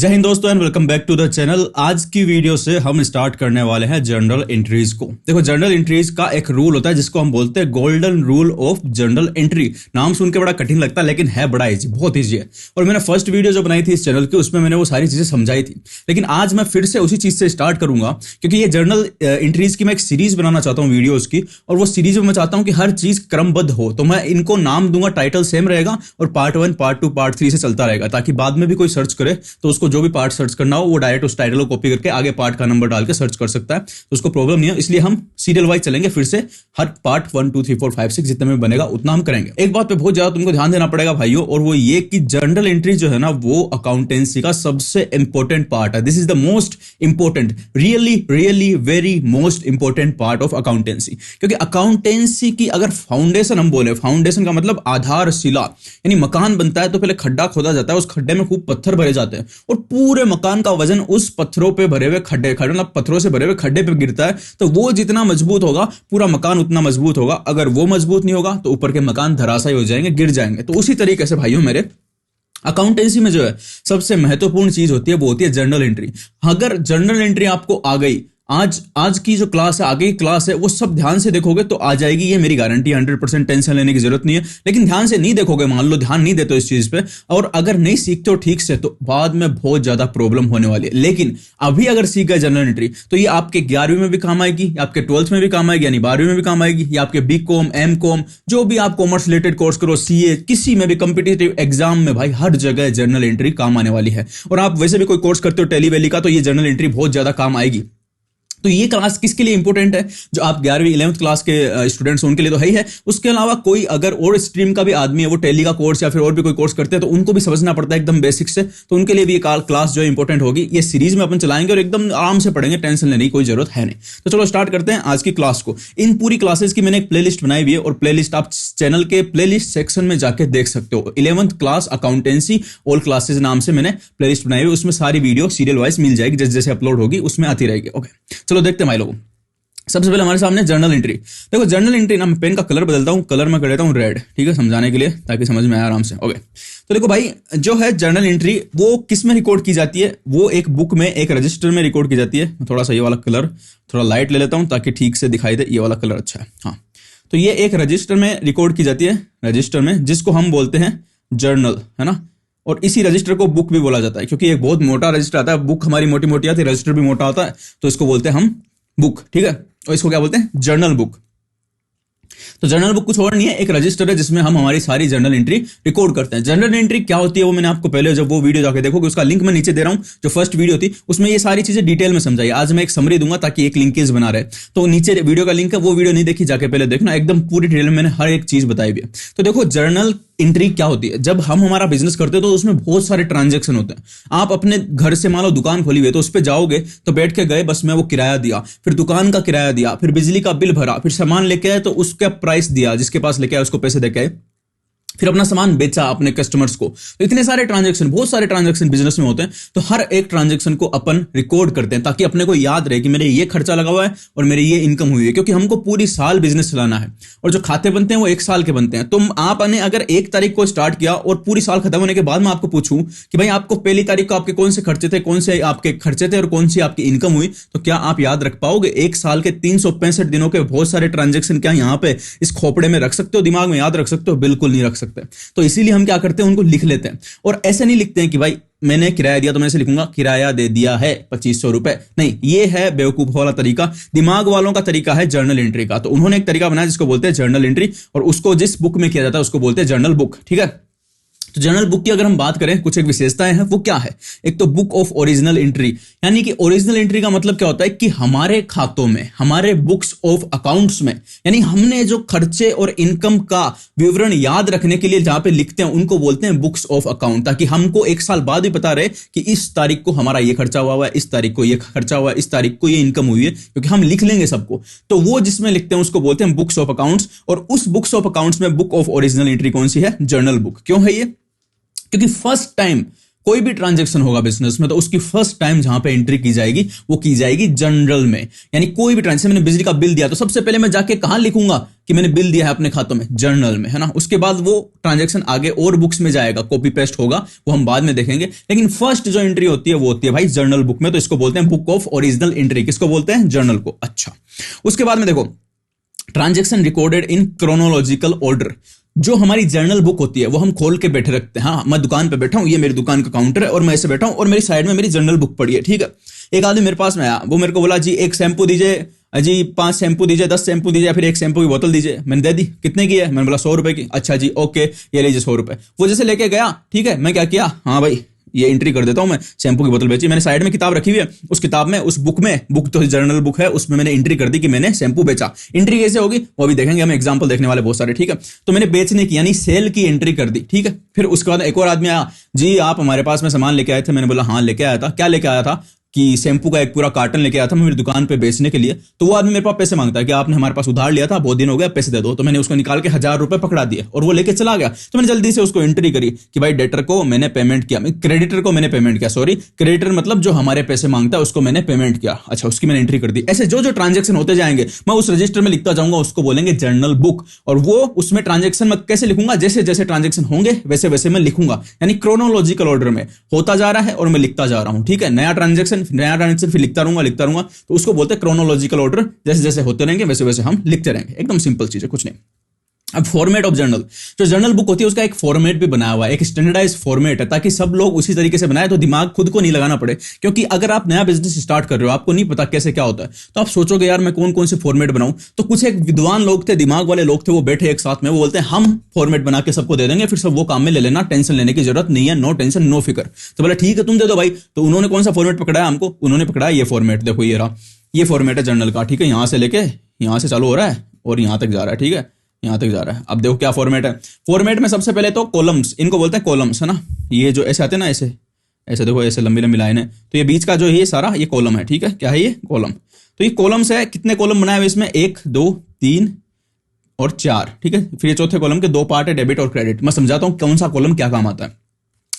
जय हिंद दोस्तों and welcome back to the channel. आज की वीडियो से हम स्टार्ट करने वाले हैं जर्नल एंट्रीज को। देखो, जर्नल एंट्रीज का एक रूल होता है जिसको हम बोलते हैं golden rule of journal entry. नाम सुन के बड़ा कठिन लगता है लेकिन है बड़ा इजी, बहुत इजी है। और मैंने फर्स्ट वीडियो जो बनाई थी इस चैनल की उसमें मैंने वो सारी चीजें समझाई थी, लेकिन आज मैं फिर से उसी चीज से स्टार्ट करूंगा क्योंकि ये जर्नल एंट्रीज की मैं एक सीरीज बनाना चाहता हूँ वीडियोज की, और वो सीरीज में मैं चाहता हूँ कि हर चीज क्रमबद्ध हो। तो मैं इनको नाम दूंगा, टाइटल सेम रहेगा और पार्ट 1, पार्ट 2, पार्ट 3 से चलता रहेगा, ताकि बाद में भी कोई सर्च करे तो उसको जो भी पार्ट सर्च करना हो वो डायरेक्ट उस टाइटल को कॉपी करके आगे पार्ट का नंबर डाल के सर्च कर सकता है, तो उसको प्रॉब्लम नहीं है। इसलिए हम सीरियल वाइज चलेंगे, फिर से हर पार्ट 1, 2, 3, 4, 5, 6 जितने में बनेगा उतना हम करेंगे। एक बात पे बहुत ज्यादा तुमको ध्यान देना पड़ेगा भाइयों, और वो ये कि जर्नल एंट्री जो है ना वो अकाउंटेंसी का सबसे इंपॉर्टेंट पार्ट है। This is the most important, really very most important part of accountancy. क्योंकि अकाउंटेंसी की अगर फाउंडेशन हम बोले, फाउंडेशन का मतलब आधारशिला, यानी मकान बनता है तो पहले खड्डा खोदा जाता है, उस खड्डे में खूब पत्थर भरे जाते हैं और पूरे मकान का वजन उस पत्थरों पे भरे हुए खड्डे मतलब पत्थरों से भरे हुए खड्डे पे गिरता है। तो वो जितना मजबूत होगा पूरा मकान उतना मजबूत होगा। अगर वो मजबूत नहीं होगा तो ऊपर के मकान धराशायी हो जाएंगे, गिर जाएंगे। तो उसी तरीके से भाइयों मेरे अकाउंटेंसी में जो है सबसे महत्वपूर्ण चीज होती है वो होती है जर्नल एंट्री। अगर जर्नल एंट्री आपको आ गई, आज की जो क्लास है, आगे की क्लास है, वो सब ध्यान से देखोगे तो आ जाएगी, ये मेरी गारंटी है। 100% टेंशन लेने की जरूरत नहीं है। लेकिन ध्यान से नहीं देखोगे, मान लो ध्यान नहीं देते हो इस चीज पे, और अगर नहीं सीखते हो ठीक से, तो बाद में बहुत ज्यादा प्रॉब्लम होने वाली है। लेकिन अभी अगर सीख गए जनरल एंट्री तो ये आपके 11वीं में भी काम आएगी, आपके 12th में भी काम आएगी, यानी 12वीं में भी काम आएगी, या आपके BCom, MCom, जो भी आप कॉमर्स रिलेटेड कोर्स करो, CA, किसी में भी कॉम्पिटिटिव एग्जाम में भाई हर जगह जर्नल एंट्री काम आने वाली है। और आप वैसे भी कोई कोर्स करते हो टेली वेली का, तो ये जर्नल एंट्री बहुत ज्यादा काम आएगी। तो ये क्लास किसके लिए इंपॉर्टेंट है? जो आप 11वीं 11th क्लास के स्टूडेंट्स उनके लिए तो है ही है। उसके अलावा कोई अगर और स्ट्रीम का भी आदमी है, वो टेली का कोर्स या फिर और भी कोई कोर्स करते हैं, तो उनको भी समझना पड़ता है एकदम बेसिक से। तो उनके लिए भी ये क्लास जो है इंपॉर्टेंट होगी। ये सीरीज में अपन चलाएंगे और एकदम आराम से पढ़ेंगे, टेंशन लेने की कोई जरूरत है नहीं। तो चलो स्टार्ट करते हैं आज की क्लास को। इन पूरी क्लासेस की मैंने एक प्लेलिस्ट बनाई हुई है, और प्लेलिस्ट आप चैनल के प्लेलिस्ट सेक्शन में जाके देख सकते हो। 11th class accountancy all classes नाम से मैंने प्लेलिस्ट बनाई हुई है, उसमें सारी वीडियो सीरियल वाइज मिल जाएगी, जैसे जैसे अपलोड होगी उसमें आती रहेगी। ओके, चलो देखते हैं भाई लोगों। सबसे पहले हमारे सामने जर्नल एंट्री। देखो, जर्नल एंट्री ना, मैं पेन का कलर बदलता हूं, कलर में कर देता हूं रेड, ठीक है, समझाने के लिए, ताकि समझ में आए आराम से। ओके, तो देखो भाई, जो है जर्नल एंट्री वो किस में रिकॉर्ड की जाती है? वो एक बुक में, एक रजिस्टर में रिकॉर्ड की जाती है। थोड़ा सा ये वाला कलर थोड़ा लाइट ले लेता हूं ताकि ठीक से दिखाई दे। ये वाला कलर अच्छा है, हाँ। तो ये एक रजिस्टर में रिकॉर्ड की जाती है, रजिस्टर में, जिसको हम बोलते हैं जर्नल, है ना। और इसी रजिस्टर को बुक भी बोला जाता है, क्योंकि एक बहुत मोटा रजिस्टर आता है। बुक हमारी मोटी मोटी आती है, रजिस्टर भी मोटा होता है, तो इसको बोलते हैं हम बुक, ठीक है। और इसको क्या बोलते हैं? Journal book. तो जर्नल बुक कुछ और नहीं है, एक रजिस्टर है जिसमें हम हमारी सारी जर्नल एंट्री रिकॉर्ड करते हैं। जर्नल एंट्री क्या होती है वो मैंने आपको पहले, जब वो वीडियो जाके देखोगे, उसका लिंक मैं नीचे दे रहा हूं। जो फर्स्ट वीडियो थी उसमें ये सारी चीजें डिटेल में समझाई। आज मैं एक समरी दूंगा ताकि एक लिंकेज बना रहे। तो नीचे वीडियो का लिंक है, वो वीडियो नहीं देखी, जाके पहले देखना, एकदम पूरी डिटेल में मैंने हर एक चीज बताई हुई है। तो देखो, जर्नल एंट्री क्या होती है? जब हम हमारा बिजनेस करते हैं तो उसमें बहुत सारे ट्रांजैक्शन होते हैं। आप अपने घर से मान लो दुकान खोली हुई है, तो उस पे जाओगे तो बैठ के गए, बस में वो किराया दिया, फिर दुकान का किराया दिया, फिर बिजली का बिल भरा, फिर सामान लेके आए तो उसका प्राइस दिया, जिसके पास लेके आए उसको पैसे देके आए, फिर अपना सामान बेचा अपने कस्टमर्स को। तो इतने सारे ट्रांजैक्शन, बहुत सारे ट्रांजैक्शन बिजनेस में होते हैं। तो हर एक ट्रांजैक्शन को अपन रिकॉर्ड करते हैं ताकि अपने को याद रहे कि मेरे ये खर्चा लगा हुआ है और मेरी ये इनकम हुई है, क्योंकि हमको पूरी साल बिजनेस चलाना है। और जो खाते बनते हैं वो 1 साल के बनते हैं। तुम आपने अगर 1 तारीख को स्टार्ट किया और पूरी साल खत्म होने के बाद मैं आपको पूछूं कि भाई आपको पहली तारीख को आपके कौन से खर्चे थे, कौन से आपके खर्चे थे और कौन सी आपकी इनकम हुई, तो क्या आप याद रख पाओगे? 1 साल के 365 दिनों के बहुत सारे ट्रांजेक्शन क्या यहाँ पे इस खोपड़े में रख सकते हो, दिमाग में याद रख सकते हो? बिल्कुल नहीं रख सकते। तो इसीलिए हम क्या करते हैं, उनको लिख लेते हैं। और ऐसे नहीं लिखते हैं कि भाई मैंने किराया दिया तो मैं ऐसे लिखूंगा किराया दे दिया है 2500 रुपए। नहीं, ये है बेवकूफ वाला तरीका। दिमाग वालों का तरीका है जर्नल एंट्री का। तो उन्होंने एक तरीका बनाया जिसको बोलते हैं जर्नल एंट्री, और उसको जिस बुक में किया जाता है उसको बोलते हैं जर्नल बुक, ठीक है। तो जर्नल बुक की अगर हम बात करें, कुछ एक विशेषताएं हैं, वो क्या है? एक तो बुक ऑफ ओरिजिनल एंट्री, यानी कि ओरिजिनल एंट्री का मतलब क्या होता है कि हमारे खातों में, हमारे बुक्स ऑफ अकाउंट्स में, यानी हमने जो खर्चे और इनकम का विवरण याद रखने के लिए जहां पे लिखते हैं उनको बोलते हैं बुक्स ऑफ अकाउंट, ताकि हमको 1 साल बाद भी पता रहे कि इस तारीख को हमारा ये खर्चा हुआ है, इस तारीख को ये खर्चा हुआ है, इस तारीख को ये इनकम हुई है, क्योंकि हम लिख लेंगे सबको। तो वो जिसमें लिखते हैं उसको बोलते हैं बुक्स ऑफ अकाउंट्स। और उस बुक्स ऑफ अकाउंट्स में बुक ऑफ ओरिजिनल एंट्री कौन सी है? Journal book. क्यों है ये? क्योंकि फर्स्ट टाइम कोई भी ट्रांजैक्शन होगा बिजनेस में तो उसकी फर्स्ट टाइम जहां पे एंट्री की जाएगी वो की जाएगी जनरल में। यानी कोई भी ट्रांजैक्शन, मैंने बिजली का बिल दिया तो सबसे पहले मैं जाके कहां लिखूंगा कि मैंने बिल दिया है अपने खातों में, जर्नल में, है ना। उसके बाद वो ट्रांजैक्शन आगे और बुक्स में जाएगा, कॉपी पेस्ट होगा, वो हम बाद में देखेंगे। लेकिन फर्स्ट जो एंट्री होती है वो होती है भाई जर्नल बुक में, तो इसको बोलते हैं बुक ऑफ ओरिजिनल एंट्री। किसको बोलते हैं? जर्नल को। अच्छा, उसके बाद में देखो transaction recorded in chronological order. जो हमारी जर्नल बुक होती है वो हम खोल के बैठे रखते हैं। हाँ, मैं दुकान पे बैठा हूं, ये मेरी दुकान का काउंटर है और मैं ऐसे बैठा हूं और मेरी साइड में मेरी जर्नल बुक पड़ी है, ठीक है। एक आदमी मेरे पास में आया, वो मेरे को बोला जी एक शैम्पू दीजिए, जी 5 शैम्पू दीजिए, 10 शैम्पू दीजिए, या फिर एक शैम्पू की बोतल दीजिए। मैंने दे दी। कितने की है? मैंने बोला 100 रुपए की। अच्छा जी, ओके, ये लीजिए 100 रुपए। वो जैसे लेके गया, ठीक है, मैं क्या किया, हाँ भाई ये एंट्री कर देता हूं, मैं शैम्पू की बोतल बेची। मैंने साइड में किताब रखी हुई है, उस किताब में, उस बुक में, बुक तो जर्नल बुक है, उसमें मैंने एंट्री कर दी कि मैंने शैम्पू बेचा। एंट्री कैसे होगी वो भी देखेंगे, हम एग्जांपल देखने वाले बहुत सारे, ठीक है। तो मैंने बेचने की यानी सेल की एंट्री कर दी, ठीक है। फिर उसके बाद एक और आदमी आया, जी आप हमारे पास में सामान लेके आए थे। मैंने बोला हाँ लेके आया था। क्या लेके आया था? कि शैम्पू का एक पूरा कार्टन लेके आया था मैं मेरी दुकान पे बेचने के लिए। तो वो आदमी मेरे पास पैसे मांगता है कि आपने हमारे पास उधार लिया था, बहुत दिन हो गया, पैसे दे दो। तो मैंने उसको निकाल के 1000 रुपए पकड़ा दिए और वो लेके चला गया। तो मैंने जल्दी से उसको एंट्री करी कि भाई डेटर को मैंने पेमेंट किया, क्रेडिटर को मैंने पेमेंट किया, सॉरी क्रेडिटर मतलब जो हमारे पैसे मांगता है उसको मैंने पेमेंट किया। अच्छा, उसकी मैंने एंट्री कर दी। ऐसे जो जो ट्रांजेक्शन होते जाएंगे मैं उस रजिस्टर में लिखता जाऊंगा, उसको बोलेंगे जर्नल बुक। और वो उसमें ट्रांजेक्शन में कैसे लिखूंगा? जैसे जैसे ट्रांजेक्शन होंगे वैसे वैसे मैं लिखूंगा, यानी क्रोनोलॉजिकल ऑर्डर में होता जा रहा है और मैं लिखता जा रहा हूं, ठीक है। नया ट्रांजेक्शन फिर लिखता रहूंगा, तो उसको बोलते हैं क्रोनोलॉजिकल ऑर्डर। जैसे जैसे होते रहेंगे वैसे वैसे हम लिखते रहेंगे। एकदम सिंपल चीज है, कुछ नहीं। अब फॉर्मेट ऑफ जर्नल, जो जर्नल बुक होती है उसका एक फॉर्मेट भी बनाया हुआ है, एक स्टैंडर्डाइज फॉर्मेट है, ताकि सब लोग उसी तरीके से बनाए, तो दिमाग खुद को नहीं लगाना पड़े। क्योंकि अगर आप नया बिजनेस स्टार्ट कर रहे हो, आपको नहीं पता कैसे क्या होता है, तो आप सोचोगे यार मैं कौन कौन से फॉर्मेट बनाऊं। तो कुछ एक विद्वान लोग थे, दिमाग वाले लोग थे, वो बैठे एक साथ में, वो बोलते हैं हम फॉर्मेट बना के सबको दे देंगे, फिर सब वो काम में ले लेना, टेंशन लेने की जरूरत नहीं है, नो टेंशन नो फिक्र। तो बोला ठीक है तुम दे दो भाई। तो उन्होंने कौन सा फॉर्मेट पकड़ाया हमको? उन्होंने पकड़ाया ये फॉर्मेट, देखो ये रहा, ये फॉर्मेट है जर्नल का, ठीक है। यहां से लेके यहां से चालू हो रहा है और यहां तक जा रहा है, ठीक है, यहां तक जा रहा है। अब देखो क्या फॉर्मेट है। फॉर्मेट में सबसे पहले तो कॉलम्स, इनको बोलते हैं कॉलम्स, है ना। ये जो ऐसे आते हैं ना, ऐसे ऐसे देखो, ऐसे लंबी लंबी लाइन है, तो ये बीच का जो ये सारा ये कॉलम है, ठीक है। क्या है ये? कॉलम। तो ये कॉलम्स है, कितने कॉलम बनाए हुए इसमें? 1 2 3 और 4, ठीक है। फिर ये चौथे कॉलम के 2 पार्ट है, डेबिट और क्रेडिट। मैं समझाता हूं कौन सा कॉलम क्या काम आता है।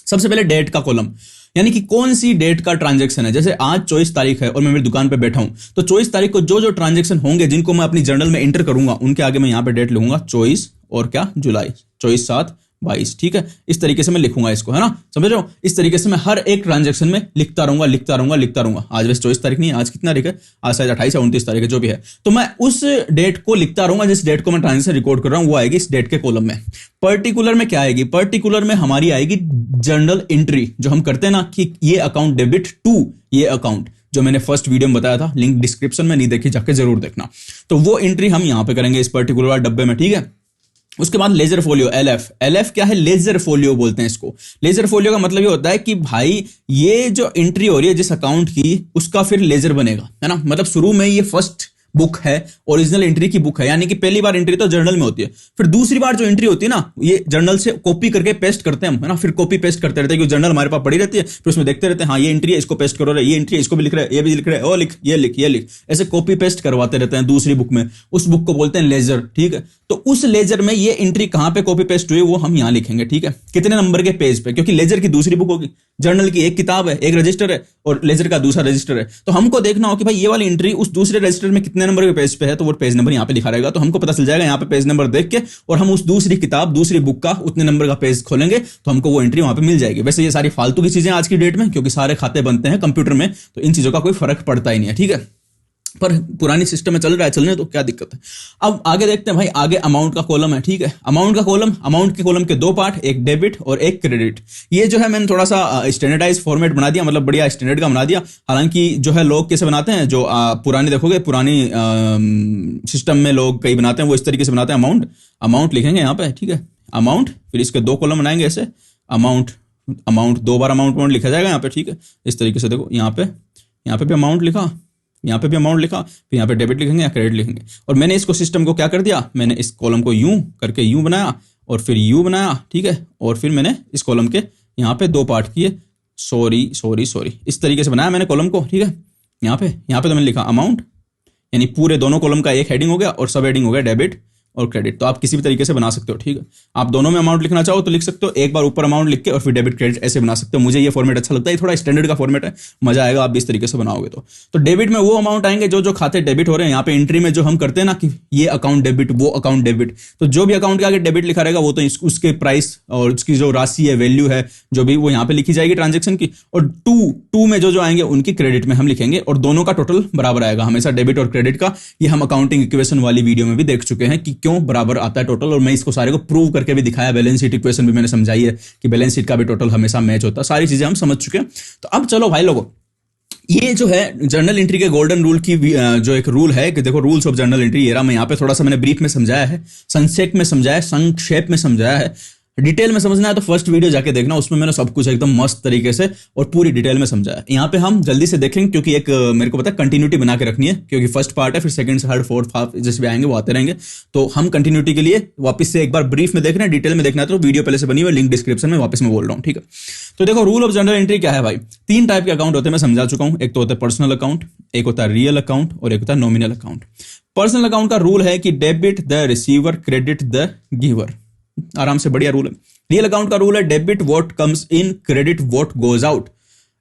सबसे पहले डेट का कॉलम, यानी कि कौन सी डेट का ट्रांजैक्शन है। जैसे आज 24 तारीख है और मैं मेरी दुकान पे बैठा हूं, तो 24 तारीख को जो जो ट्रांजैक्शन होंगे जिनको मैं अपनी जर्नल में एंटर करूंगा, उनके आगे मैं यहां पे डेट लिखूंगा 24 और क्या, जुलाई, 24/7/22, ठीक है। इस तरीके से मैं लिखूंगा इसको, है ना, समझ रहे हो। इस तरीके से मैं हर एक ट्रांजैक्शन में लिखता रहूंगा। आज वैसे 24 तारीख नहीं है, आज कितना तारीख है? आज शायद 28 या 29 तारीख है, जो भी है। तो मैं उस डेट को लिखता रहूंगा, जिस डेट को मैं ट्रांजैक्शन रिकॉर्ड कर रहा हूं वो आएगी इस डेट के कॉलम में। पर्टिकुलर में क्या आएगी? पर्टिकुलर में हमारी आएगी जर्नल एंट्री, जो हम करते हैं ना कि ये अकाउंट डेबिट टू ये अकाउंट, जो मैंने फर्स्ट वीडियो में बताया था, लिंक डिस्क्रिप्शन में नहीं देखी जाके जरूर देखना। तो वो एंट्री हम यहां पे करेंगे इस पर्टिकुलर डब्बे में, ठीक है। उसके बाद लेजर फोलियो, एलएफ क्या है? लेजर फोलियो बोलते हैं इसको। लेजर फोलियो का मतलब ये होता है कि भाई ये जो एंट्री हो रही है जिस अकाउंट की, उसका फिर लेजर बनेगा, है ना। मतलब शुरू में ये फर्स्ट बुक है, ओरिजिनल एंट्री की बुक है, यानी कि पहली बार एंट्री तो जर्नल में होती है। फिर दूसरी बार जो एंट्री होती है ना, ये जर्नल से कॉपी करके पेस्ट करते हैं हम, है ना। फिर कॉपी पेस्ट करते रहते हैं, क्योंकि जर्नल हमारे पास पड़ी रहती है, फिर उसमें देखते रहते हैं, हाँ ये एंट्री है, इसको पेस्ट करो, ये एंट्री है, इसको भी लिख रहे हैं, ये भी लिख रहे हैं, ओ लिख, ये लिख, ये लिख, ऐसे कॉपी पेस्ट करवाते रहते हैं दूसरी बुक में। उस बुक को बोलते हैं लेजर, ठीक है। तो उस लेजर में ये एंट्री कहां पे कॉपी पेस्ट हुई वो हम यहां लिखेंगे, ठीक है। कितने नंबर के पेज पे, क्योंकि लेजर की दूसरी बुक होगी, जर्नल की एक किताब है, एक रजिस्टर है, और लेजर का दूसरा रजिस्टर है। तो हमको देखना हो कि भाई ये वाली एंट्री उस दूसरे रजिस्टर में कितने नंबर के पेज पे है, तो वो पेज नंबर यहाँ पे लिखा रहेगा। तो हमको पता चल जाएगा यहाँ पे पेज नंबर देख के, और हम उस दूसरी किताब, दूसरी बुक का उतने नंबर का पेज खोलेंगे तो हमको वो एंट्री वहां पे मिल जाएगी। वैसे ये सारी फालतू की चीजें आज की डेट में, क्योंकि सारे खाते बनते हैं कंप्यूटर में, तो इन चीजों का कोई फर्क पड़ता ही नहीं है, ठीक है। पर पुरानी सिस्टम में चल रहा है, चलने तो क्या दिक्कत है। अब आगे देखते हैं भाई, आगे अमाउंट का कॉलम है, ठीक है। अमाउंट का कॉलम, अमाउंट के कॉलम के 2 पार्ट, एक डेबिट और एक क्रेडिट। ये जो है मैंने थोड़ा सा स्टैंडर्डाइज फॉर्मेट बना दिया, मतलब बढ़िया स्टैंडर्ड का बना दिया। हालांकि जो है लोग कैसे बनाते हैं, जो पुरानी देखोगे, पुरानी सिस्टम में लोग कई बनाते हैं वो इस तरीके से बनाते हैं। अमाउंट लिखेंगे यहाँ पे, ठीक है, अमाउंट, फिर इसके 2 कॉलम बनाएंगे ऐसे, अमाउंट 2 बार अमाउंट लिखा जाएगा यहाँ पे, ठीक है। इस तरीके से देखो, यहाँ पे भी अमाउंट लिखा, यहाँ पे भी अमाउंट लिखा, फिर यहाँ पे डेबिट लिखेंगे या क्रेडिट लिखेंगे। और मैंने इसको सिस्टम को क्या कर दिया, मैंने इस कॉलम को यूं करके यूं बनाया और फिर यू बनाया, ठीक है। और फिर मैंने इस कॉलम के यहाँ पे 2 पार्ट किए, सॉरी, इस तरीके से बनाया मैंने कॉलम को, ठीक है। यहाँ पे तो मैंने लिखा अमाउंट, यानी पूरे दोनों कॉलम का एक हेडिंग हो गया और सब हेडिंग हो गया डेबिट, और क्रेडिट, तो आप किसी भी तरीके से बना सकते हो, ठीक है। आप दोनों में अमाउंट लिखना चाहो तो लिख सकते हो, एक बार ऊपर अमाउंट लिख के और फिर डेबिट क्रेडिट ऐसे बना सकते हो। मुझे ये फॉर्मेट अच्छा लगता है, ये थोड़ा स्टैंडर्ड का फॉर्मेट है, मजा आएगा आप भी इस तरीके से बनाओगे तो डेबिट में वो अमाउंट आएंगे जो जो खाते डेबिट हो रहे हैं। यहाँ पे एंट्री में जो हम करते हैं ना कि ये अकाउंट डेबिट, वो अकाउंट डेबिट, तो जो भी अकाउंट के आगे डेबिट लिखा रहेगा वो तो उसके प्राइस और उसकी जो राशि है, वैल्यू है जो भी, वो यहाँ पे लिखी जाएगी ट्रांजेक्शन की। और टू में जो जो आएंगे उनकी क्रेडिट में हम लिखेंगे, और दोनों का टोटल बराबर आएगा हमेशा, डेबिट और क्रेडिट का। ये हम अकाउंटिंग इक्वेशन वाली वीडियो में भी देख चुके हैं कि क्यों बराबर आता है टोटल, और मैं इसको सारे को प्रूव करके भी दिखाया। बैलेंस शीट इक्वेशन भी मैंने समझाई है कि बैलेंस शीट का भी टोटल हमेशा मैच होता है। सारी चीजें हम समझ चुके हैं। तो अब चलो भाई लोगों, ये जो है जर्नल एंट्री के गोल्डन रूल की जो एक रूल है कि देखो रूल्स ऑफ जर्नल एंट्री, ये रहा। मैं यहाँ पे थोड़ा सा मैंने ब्रीफ में समझाया है, संक्षेप में समझाया है। डिटेल में समझना है तो फर्स्ट वीडियो जाके देखना, उसमें मैंने सब कुछ एकदम मस्त तरीके से और पूरी डिटेल में समझाया है। यहाँ पे हम जल्दी से देखेंगे क्योंकि एक मेरे को पता है कंटिन्यूटी बना के रखनी है, क्योंकि फर्स्ट पार्ट है, फिर सेकंड, थर्ड, फोर्थ, फिफ्थ जिस भी आएंगे वो आते रहेंगे। तो हम कंटिन्यूटी के लिए वापस से एक बार ब्रीफ में देखना है, डिटेल में देखना है तो वीडियो पहले से बनी हुई, लिंक डिस्क्रिप्शन में वापस में बोल रहा हूँ, ठीक है। तो देखो रूल ऑफ जर्नल एंट्री क्या है भाई। 3 टाइप के अकाउंट होते हैं, मैं समझा चुका हूं। एक तो होता है पर्सनल अकाउंट, एक होता है रियल अकाउंट, और एक होता है नॉमिनल अकाउंट। पर्सनल अकाउंट का रूल है कि debit the receiver, credit the giver. आराम से बढ़िया रूल है। रियल अकाउंट का रूल है debit what comes in, credit what goes out.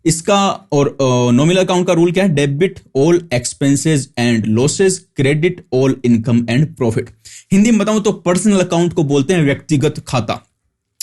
इसका और नॉमिनल अकाउंट का रूल क्या है, debit all expenses and losses, credit all income and profit. Hindi में बताऊं तो पर्सनल अकाउंट को बोलते हैं व्यक्तिगत खाता।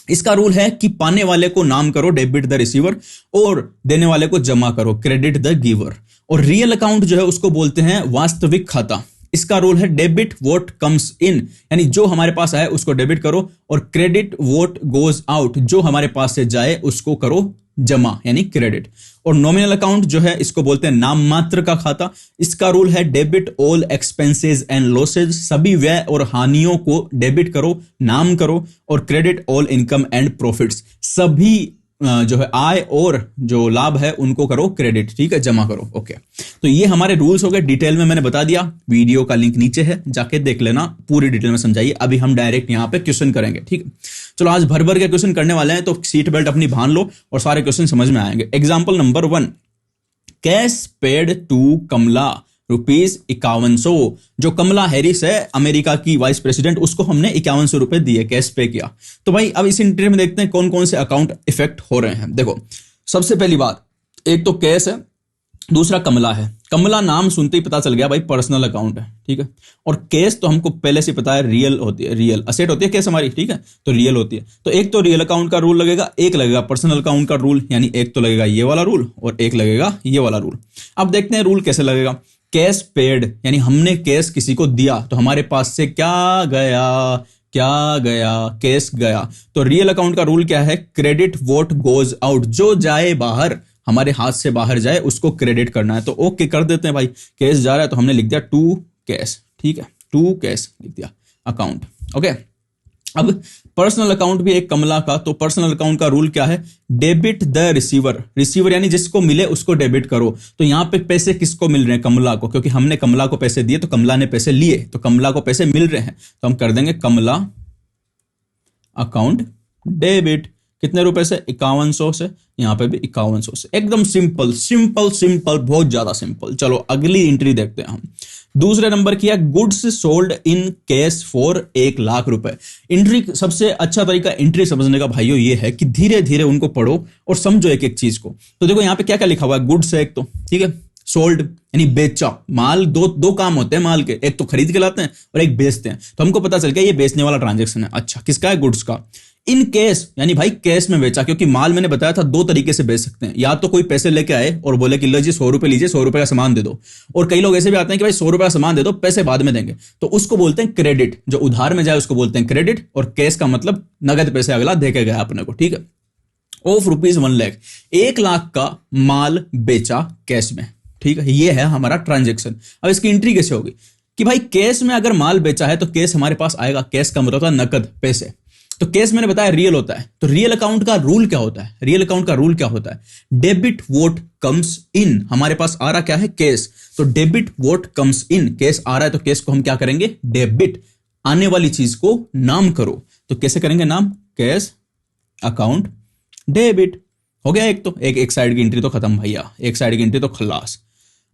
इसका रूल है कि पाने वाले को नाम करो डेबिट द रिसीवर, और देने वाले को जमा करो क्रेडिट द गिवर। और रियल अकाउंट जो है उसको बोलते हैं वास्तविक खाता। इसका रूल है डेबिट व्हाट कम्स इन, यानी जो हमारे पास आए उसको डेबिट करो, और क्रेडिट व्हाट गोज आउट, जो हमारे पास से जाए उसको करो जमा, यानी क्रेडिट। और नॉमिनल अकाउंट जो है इसको बोलते हैं नाम मात्र का खाता। इसका रूल है debit all expenses and losses, सभी व्यय और हानियों को डेबिट करो, नाम करो, और credit all income and profits, सभी जो है आय और जो लाभ है उनको करो क्रेडिट, ठीक है, जमा करो। ओके, तो ये हमारे रूल्स हो गए, डिटेल में मैंने बता दिया। वीडियो का लिंक नीचे है, जाके देख लेना, पूरी डिटेल में समझाइए। अभी हम डायरेक्ट यहाँ पे क्वेश्चन करेंगे, ठीक है। चलो आज भर भर के क्वेश्चन करने वाले हैं, तो सीट बेल्ट अपनी बांध लो और सारे क्वेश्चन समझ में आएंगे। Example number 1, cash paid to Kamala ₹5100। जो कमला हैरिस है अमेरिका की वाइस प्रेसिडेंट, उसको हमने ₹5100 दिए, कैश पे किया। तो भाई अब इस इंटरव्यू में देखते हैं कौन कौन से अकाउंट इफेक्ट हो रहे हैं। देखो सबसे पहली बात, एक तो कैश है, दूसरा कमला है। कमला नाम सुनते ही पता चल गया भाई पर्सनल अकाउंट है, ठीक है। और कैश तो हमको पहले से पता है रियल होती है, रियल असेट होती है कैश हमारी, ठीक है, तो रियल होती है। तो एक तो रियल अकाउंट का रूल लगेगा, एक लगेगा पर्सनल अकाउंट का रूल, यानी एक तो लगेगा ये वाला रूल और एक लगेगा ये वाला रूल। अब देखते हैं रूल कैसे लगेगा। कैश पेड, यानी हमने कैश किसी को दिया तो हमारे पास से क्या गया, कैश गया। तो रियल अकाउंट का रूल क्या है, क्रेडिट व्हाट गोज आउट, जो जाए बाहर, हमारे हाथ से बाहर जाए उसको क्रेडिट करना है। तो ओके कर देते हैं भाई, कैश जा रहा है तो हमने लिख दिया टू कैश, ठीक है, टू कैश लिख दिया अकाउंट। ओके, अब पर्सनल अकाउंट भी एक कमला का, तो पर्सनल अकाउंट का रूल क्या है, डेबिट द रिसीवर। रिसीवर यानी जिसको मिले उसको डेबिट करो। तो यहां पे पैसे किसको मिल रहे हैं, कमला को, क्योंकि हमने कमला को पैसे दिए तो कमला ने पैसे लिए, तो कमला को पैसे मिल रहे हैं, तो हम कर देंगे कमला अकाउंट डेबिट। कितने रुपए से, 5100 से, यहां पे भी 5100 से। एकदम सिंपल सिंपल सिंपल, बहुत ज्यादा सिंपल। चलो अगली एंट्री देखते हैं हम। दूसरे नंबर किया goods sold in cash for 1,00,000 रुपए। एंट्री सबसे अच्छा तरीका एंट्री समझने का भाइयों ये है कि धीरे धीरे उनको पढ़ो और समझो एक एक चीज को। तो देखो यहाँ पे क्या क्या लिखा हुआ है, गुड्स है एक तो, ठीक है, सोल्ड यानी बेचा, माल, दो काम होते हैं माल के, एक तो खरीद के लाते हैं और एक बेचते हैं। तो हमको पता चल गया ये बेचने वाला ट्रांजेक्शन है। अच्छा किसका है, गुड्स का। इन कैश यानी भाई कैश में बेचा, क्योंकि माल मैंने बताया था 2 तरीके से बेच सकते हैं, या तो कोई पैसे लेके आए और बोले कि लो जी 100 रुपए लीजिए, 100 रुपए का सामान दे दो। और कई लोग ऐसे भी आते हैं कि भाई 100 रुपए का सामान दे दो, पैसे बाद में देंगे, तो उसको बोलते हैं क्रेडिट। जो उधार में जाए उसको बोलते हैं क्रेडिट, और कैश का मतलब नगद पैसे अगला दे के गया अपने को, ठीक है। ऑफ ₹1,00,000, 1,00,000 का माल बेचा कैश में, ठीक है, ये है हमारा ट्रांजेक्शन। अब इसकी एंट्री कैसे होगी कि भाई कैश में अगर माल बेचा है तो कैश हमारे पास आएगा, कैश का मतलब होता है नकद पैसे। तो कैश मैंने बताया रियल होता है, तो रियल अकाउंट का रूल क्या होता है, रियल अकाउंट का रूल क्या होता है, डेबिट व्हाट कम्स इन। हमारे पास आ रहा क्या है, कैश, तो debit what comes in, cash आ रहा है तो कैश को हम क्या करेंगे, डेबिट, आने वाली चीज को नाम करो। तो कैसे करेंगे नाम, कैश अकाउंट डेबिट। हो गया एक, तो एक साइड की एंट्री तो खत्म भैया, एक साइड की एंट्री तो खलास।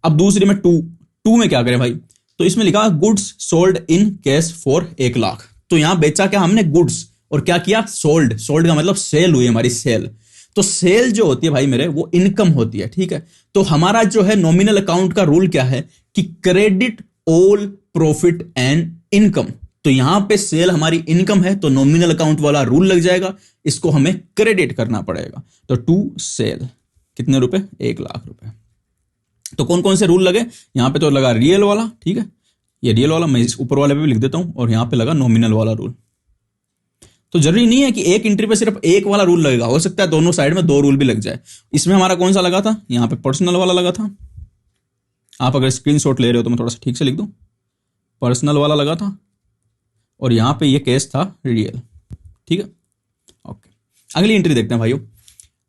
अब दूसरी में टू में क्या करें भाई, तो इसमें लिखा goods sold in cash for 1 lakh. तो यहां बेचा क्या हमने? गुड्स, और क्या किया? सोल्ड। सोल्ड का मतलब सेल हुई हमारी, सेल। तो सेल जो होती है भाई मेरे, वो इनकम होती है, ठीक है। तो हमारा जो है नॉमिनल अकाउंट का रूल क्या है कि credit all profit and income. तो यहां पे सेल हमारी इनकम है, तो नॉमिनल अकाउंट वाला रूल लग जाएगा, इसको हमें क्रेडिट करना पड़ेगा। तो टू सेल कितने रुपए? 1 लाख रुपए। तो कौन कौन से रूल लगे? यहां पे तो लगा रियल वाला, ठीक है, ये रियल वाला मैं इस ऊपर वाले पे भी लिख देता हूं, और यहां पे लगा नॉमिनल वाला रूल। तो जरूरी नहीं है कि एक एंट्री पे सिर्फ एक वाला रूल लगेगा, हो सकता है दोनों साइड में 2 रूल भी लग जाए। इसमें हमारा कौन सा लगा था? यहां पे पर्सनल वाला लगा था। आप अगर स्क्रीनशॉट ले रहे हो तो मैं थोड़ा सा ठीक से लिख दूं, पर्सनल वाला लगा था, और यहां पे ये केस था रियल, ठीक है। ओके, अगली एंट्री देखते हैं भाइयों।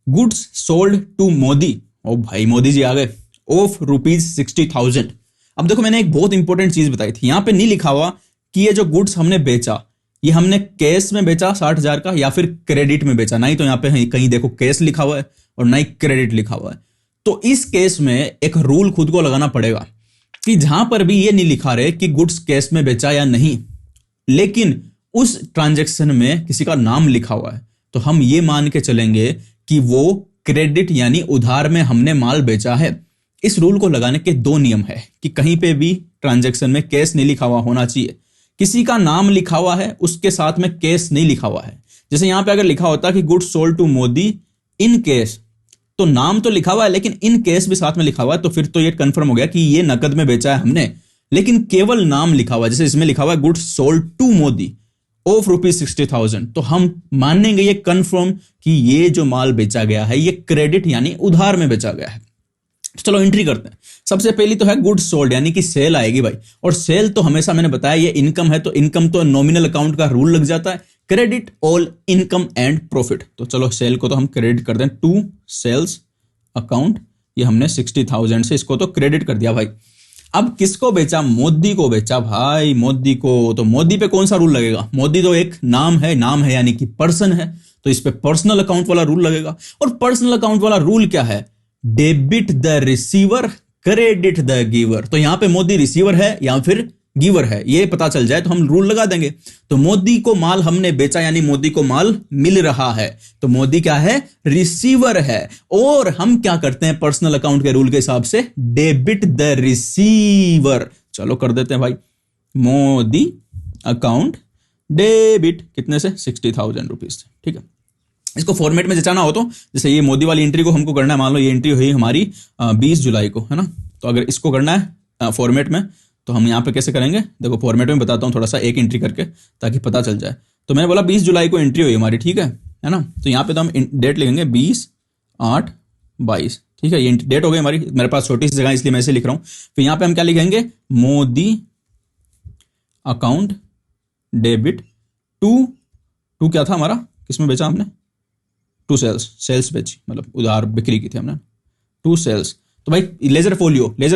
गुड्स सोल्ड टू मोदी, ओ भाई मोदी जी आ गए, ऑफ ₹60,000। अब देखो मैंने एक बहुत इंपॉर्टेंट चीज बताई थी, यहां पे नहीं लिखा हुआ कि ये जो गुड्स हमने बेचा ये हमने कैश में बेचा 60,000 का या फिर क्रेडिट में बेचा, नहीं तो यहां पे कहीं देखो कैश लिखा हुआ है और ना ही क्रेडिट लिखा हुआ है। तो इस केस में एक रूल खुद को लगाना पड़ेगा कि जहां पर भी ये नहीं लिखा रहे कि गुड्स कैश में बेचा या नहीं, लेकिन उस ट्रांजैक्शन में किसी का नाम लिखा हुआ है, तो हम ये मान के चलेंगे कि वो क्रेडिट यानी उधार में हमने माल बेचा है। इस रूल को लगाने के 2 नियम है कि कहीं पे भी ट्रांजैक्शन में कैश नहीं लिखा हुआ होना चाहिए, किसी का नाम लिखा हुआ है उसके साथ में कैश नहीं लिखा हुआ है। जैसे यहां पे अगर लिखा होता कि goods sold to Modi in cash, तो नाम तो लिखा हुआ है लेकिन इन कैश भी साथ में लिखा हुआ है, तो फिर तो ये कंफर्म हो गया कि ये नकद में बेचा है हमने, लेकिन केवल नाम लिखा हुआ है। जैसे इसमें लिखा हुआ है goods sold to Modi of ₹60,000, तो हम मानेंगे ये कंफर्म कि ये जो माल बेचा गया है ये क्रेडिट यानी उधार में बेचा गया है। चलो एंट्री करते हैं। सबसे पहली तो है गुड्स सोल्ड यानी कि सेल आएगी भाई, और सेल तो हमेशा मैंने बताया ये इनकम है, तो इनकम तो नॉमिनल अकाउंट का रूल लग जाता है, credit all income and profit. तो चलो सेल को तो हम क्रेडिट कर दें, टू सेल्स अकाउंट, ये हमने 60,000 से इसको तो क्रेडिट कर दिया भाई। अब किसको बेचा? मोदी को बेचा भाई, मोदी को। तो मोदी पे कौन सा रूल लगेगा? मोदी तो एक नाम है यानी कि पर्सन है, तो इस पे पर्सनल अकाउंट वाला रूल लगेगा। और पर्सनल अकाउंट वाला रूल क्या है? Debit the receiver credit the giver. तो यहां पे मोदी रिसीवर है या फिर गिवर है, ये पता चल जाए तो हम रूल लगा देंगे। तो मोदी को माल हमने बेचा यानी मोदी को माल मिल रहा है, तो मोदी क्या है? रिसीवर है। और हम क्या करते हैं पर्सनल अकाउंट के रूल के हिसाब से? Debit the receiver. चलो कर देते हैं भाई, मोदी अकाउंट डेबिट कितने से? 60,000 रुपीज से, ठीक है। इसको फॉर्मेट में जचाना हो तो जैसे ये मोदी वाली एंट्री को हमको करना है, मान लो ये एंट्री हुई हमारी 20 जुलाई को, है ना। तो अगर इसको करना है फॉर्मेट में तो हम यहाँ पे कैसे करेंगे? देखो फॉर्मेट में बताता हूँ थोड़ा सा, एक एंट्री करके, ताकि पता चल जाए। तो मैंने बोला 20 जुलाई को एंट्री हुई हमारी, ठीक है ना। तो यहाँ पे तो हम डेट लिखेंगे 20/8/22, ठीक है। ये डेट हो गई हमारी, मेरे पास छोटी सी जगह इसलिए मैं ऐसे लिख रहा हूँ। फिर यहाँ पे हम क्या लिखेंगे? मोदी अकाउंट डेबिट टू क्या था हमारा, किसमें बेचा हमने? टू सेल्स बेची, मतलब उधार बिक्री की थी हमने, टू सेल्स। तो भाई लेजर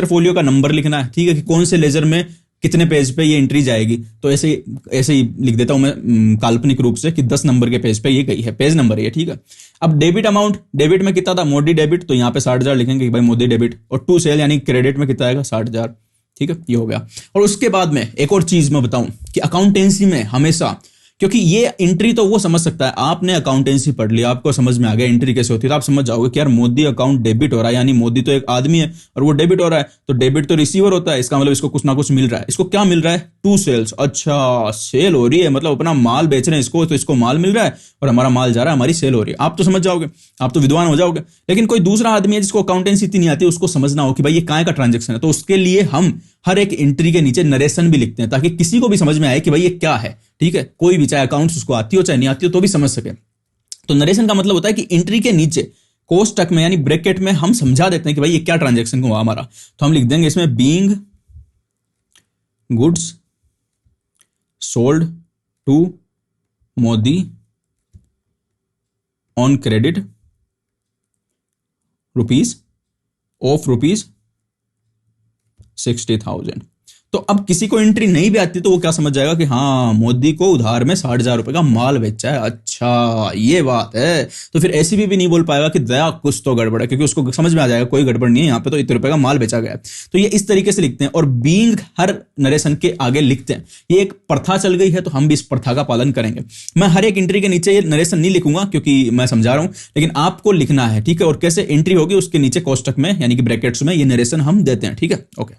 फोलियो का नंबर लिखना है, ठीक है, कि कौन से लेजर में कितने पेज पे ये एंट्री जाएगी। तो ऐसे ही लिख देता हूं मैं काल्पनिक रूप से कि 10 नंबर के पेज पे ये गई है, पेज नंबर है, ठीक है। अब डेबिट अमाउंट, डेबिट में कितना था? मोदी डेबिट, तो यहाँ पे 60,000 लिखेंगे कि भाई मोदी डेबिट। और टू सेल यानी क्रेडिट में कितना आएगा? 60,000, ठीक है, ये हो गया। और उसके बाद में एक और चीज मैं बताऊं कि अकाउंटेंसी में हमेशा, क्योंकि ये एंट्री तो वो समझ सकता है, आपने अकाउंटेंसी पढ़ लिया, आपको समझ में आ गया एंट्री कैसे होती है, तो आप समझ जाओगे कि यार मोदी अकाउंट डेबिट हो रहा है, यानी मोदी तो एक आदमी है और वो डेबिट हो रहा है, तो डेबिट तो रिसीवर होता है, इसका मतलब इसको कुछ ना कुछ मिल रहा है। इसको क्या मिल रहा है? To sales. अच्छा, सेल हो रही है, मतलब अपना माल बेच रहे हैं इसको, तो इसको माल मिल रहा है और हमारा माल जा रहा है, हमारी सेल हो रही है। आप तो समझ जाओगे, आप तो विद्वान हो जाओगे। लेकिन कोई दूसरा आदमी है जिसको अकाउंटेंसी इतनी नहीं आती, उसको समझना हो कि भाई ये काय का ट्रांजेक्शन है, तो उसके लिए हम हर एक एंट्री के नीचे नरेशन भी लिखते हैं, ताकि किसी को भी समझ में आए कि भाई ये क्या है, ठीक है। कोई भी, चाहे अकाउंट्स उसको आती हो चाहे नहीं आती हो, तो भी समझ सके। तो नरेशन का मतलब होता है कि एंट्री के नीचे कोष्टक में यानी ब्रैकेट में हम समझा देते हैं कि भाई ये क्या ट्रांजैक्शन हुआ हमारा। तो हम लिख देंगे इसमें being goods sold to Modi on credit ₹60,000। तो अब किसी को एंट्री नहीं भी आती तो वो क्या समझ जाएगा कि हाँ मोदी को उधार में 60,000 रुपए का माल बेचा है, अच्छा ये बात है। तो फिर एसीबी भी नहीं बोल पाएगा कि दया कुछ तो गड़बड़ है, क्योंकि उसको समझ में आ जाएगा कोई गड़बड़ नहीं है, यहाँ पे तो इतने रुपए का माल बेचा गया है। तो ये इस तरीके से लिखते हैं और बीइंग हर नरेशन के आगे लिखते हैं। ये एक प्रथा चल गई है, तो हम भी इस प्रथा का पालन करेंगे। मैं हर एक एंट्री के नीचे ये नरेशन नहीं लिखूंगा क्योंकि मैं समझा रहा हूं, लेकिन आपको लिखना है, ठीक है। और कैसे एंट्री होगी उसके नीचे कोष्टक में यानी कि ब्रैकेट्स में ये नरेशन हम देते हैं, ठीक है। ओके,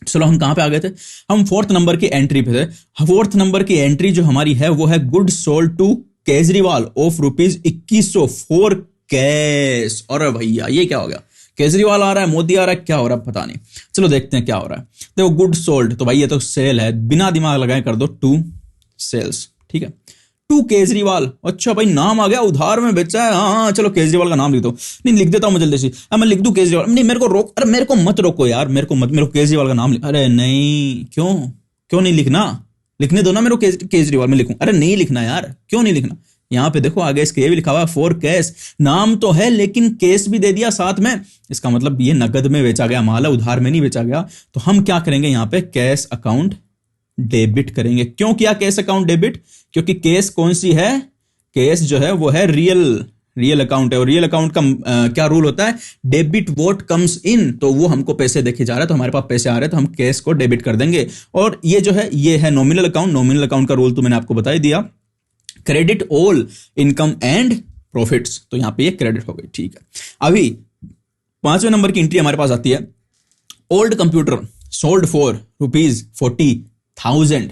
चलो हम कहां पे आ गए थे, हम 4th नंबर की एंट्री पे थे। 4th नंबर की एंट्री जो हमारी है वो है good sold to Kejriwal of ₹2100 for cash. और भैया ये क्या हो गया, केजरीवाल आ रहा है, मोदी आ रहा है, क्या हो रहा है पता नहीं। चलो देखते हैं क्या हो रहा है। देखो गुड सोल्ड, तो भाई ये तो सेल है, बिना दिमाग लगाए कर दो टू सेल्स, ठीक है। टू केजरीवाल, अच्छा भाई नाम आ गया, उधार में बेचा है, हाँ चलो केजरीवाल का नाम लिख दो। नहीं लिख देता हूं मैं जल्दी से, मैं लिख दूं केजरीवाल, नहीं मेरे को रोक, अरे मेरे को मत रोको यार, मेरे को केजरीवाल का नाम लिख, अरे नहीं क्यों नहीं लिखना, लिखने दो ना मेरे को केजरीवाल में लिखूं, अरे नहीं लिखना यार, क्यों नहीं लिखना। यहां पे देखो आगे इसके ये भी लिखा हुआ है फॉर कैश, नाम तो है लेकिन केस भी दे दिया साथ में, इसका मतलब ये नगद में बेचा गया माल है, उधार में नहीं बेचा गया। तो हम क्या करेंगे यहाँ पे, कैश अकाउंट डेबिट करेंगे। क्यों किया कैश अकाउंट डेबिट, क्योंकि केस कौन सी है, केस जो है वो है रियल अकाउंट है, और रियल अकाउंट का क्या रूल होता है, डेबिट व्हाट कम्स इन, तो वो हमको पैसे देखे जा रहे हैं, तो हमारे पास पैसे आ रहे हैं तो हम कैश को डेबिट कर देंगे। और ये जो है ये है नॉमिनल अकाउंट, नॉमिनल अकाउंट का रूल तो मैंने आपको बता ही दिया, credit all income and profits, तो यहां पे ये क्रेडिट हो गई, ठीक है। अभी 5वें नंबर की एंट्री हमारे पास आती है, ओल्ड कंप्यूटर सोल्ड फॉर ₹40,000,